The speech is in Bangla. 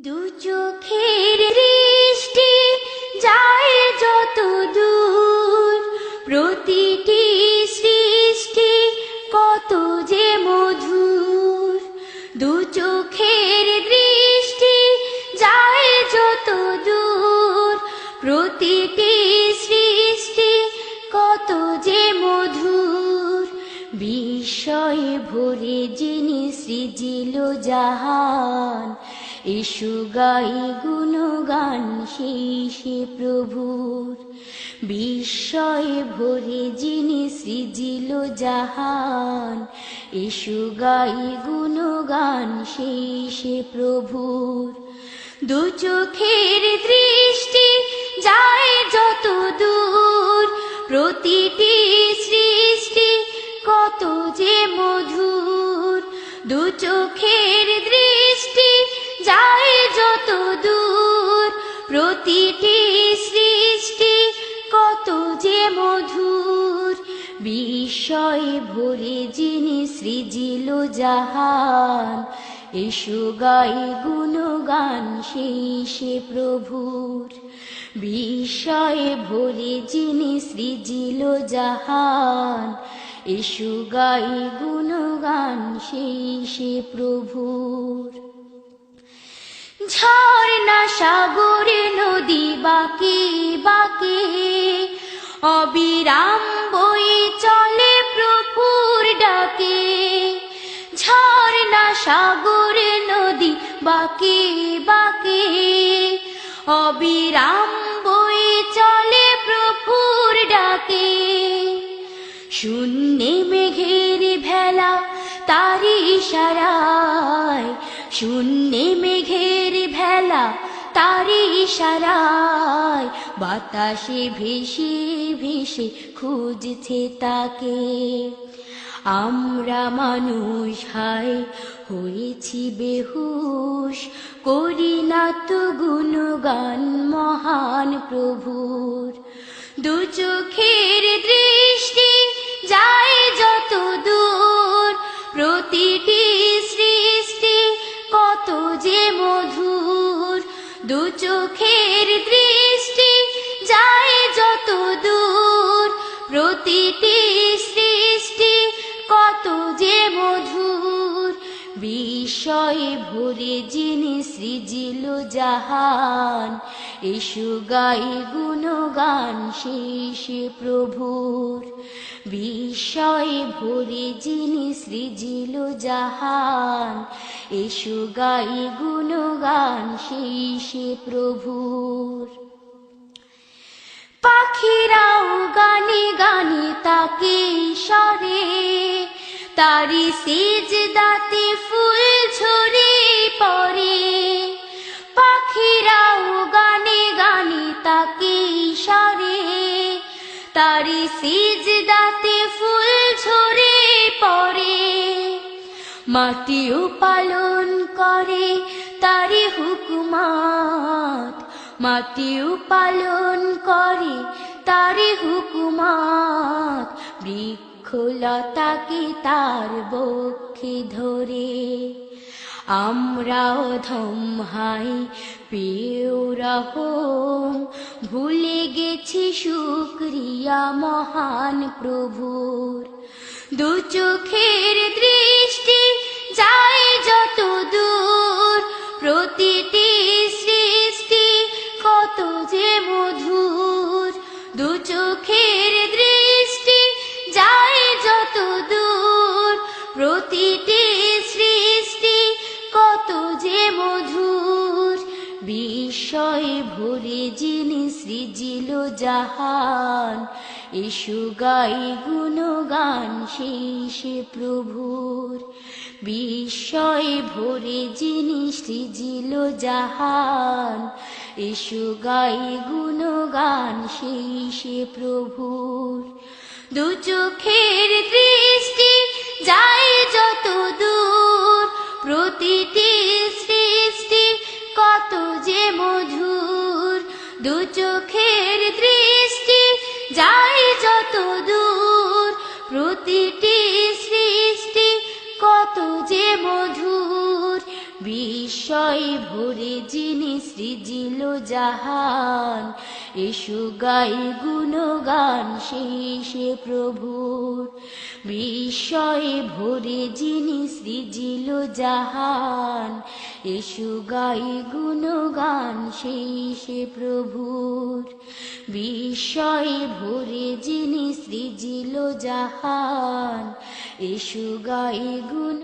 দু চোখের দৃষ্টি যায় যত দূর, প্রতিটি সৃষ্টি কত যে মধুর। দু চোখের দৃষ্টি যায় যত দূর, প্রতিটি সৃষ্টি কত যে মধুর। বিস্ময়ে ভরে যিনি সৃজিল জাহান, এসো গাই গুণগান সেই প্রভুর। বিস্ময়ে ভরে যিনি সৃজিল জাহান, এসো গাই গুণগান সেই প্রভুর। দু চোখের দৃষ্টি যায় যত দূর, প্রতিটি সৃষ্টি কত যে মধুর। দু চোখের দৃষ্টি যায় যত দূর, প্রতিটি সৃষ্টি কত যে মধুর। বিস্ময়ে ভরে যিনি সৃজিল জাহান, এসো গাই গুণগান সেই প্রভুর। বিস্ময়ে ভরে যিনি সৃজিল জাহান, এসো গাই গুণগান সেই প্রভুর। ঝর্ণা সাগরে নদী বাঁকে বাঁকে, অবিরাম বয়ে চলে প্রভুর ডাকে। ঝর্ণা সাগরে নদী বাঁকে বাঁকে, অবিরাম বয়ে চলে প্রভুর ডাকে। শূন্যে মেঘের ভেলা তারি ইশারায়, শূন্যে মেঘের ভেলা তারি ইশারায়, বাতাসে ভেসে ভেসে খুঁজছে তাকে। আমরা মানুষ হায় হয়েছি বেহুশ, করি না তো গুণগান মহান প্রভুর। দু চোখের দৃষ্টি যায় যত দূর, প্রতিটি সৃষ্টি কত যে মধুর। দু চোখের দৃষ্টি যায় যত দূর, প্রতিটি সৃষ্টি কত যে মধুর। বিস্ময়ে ভরে যিনি সৃজিল জাহান, এসো গাই গুণগান সেই প্রভুর। বিস্ময়ে ভরে যিনি সৃজিল জাহান, এসো গাই গুণগান সেই প্রভুর। পাখিরাও গানে গানে তাকে ঈশ্বরে, তারি সিজদাতে ফুল ঝরে পড়ে। পাখিরাও গানে গানে তাকে ঈশ্বরে, তারি সিজদাতে ফুল ঝরে পড়ে। মাটিও পালন করে তারি হুকুমাত, মাটিও পালন করে তারি হুকুমাত। বৃক্ষলতাকে তার বক্ষে ধরে, আমরাও ধমহাই পেয়েও রহম, ভুলে গেছি শুকরিয়া মহান প্রভুর। দু চোখের দৃষ্টি যায় যত দূর, প্রতিটি সৃষ্টি কত যে মধুর। দু চোখের দৃষ্টি যায় যত দূর, প্রতিটি সৃষ্টি কত যে মধুর। বিস্ময়ে ভরে যিনি সৃজিল জাহান, এসো গাই গুণগান সেই প্রভুর। বিস্ময়ে ভরে যিনি সৃজিল জাহান, এসো গাই গুণগান সেই প্রভুর। দু চোখের দৃষ্টি যায় যত দূর, প্রতিটি সৃষ্টি কত যে মধুর। দু চোখের দৃষ্টি যায় যত দূর, প্রতিটি সৃষ্টি কত যে মধুর। বিশ্ব বিস্ময়ে ভরে যিনি সৃজিল জাহান, এসো গাই গুণগান শেষে প্রভুর। বিস্ময়ে ভরে যিনি সৃজিল জাহান, এসো গাই গুণগান শেষে প্রভুর। বিস্ময়ে ভরে যিনি সৃজিল জাহান, এসো গাই গুণ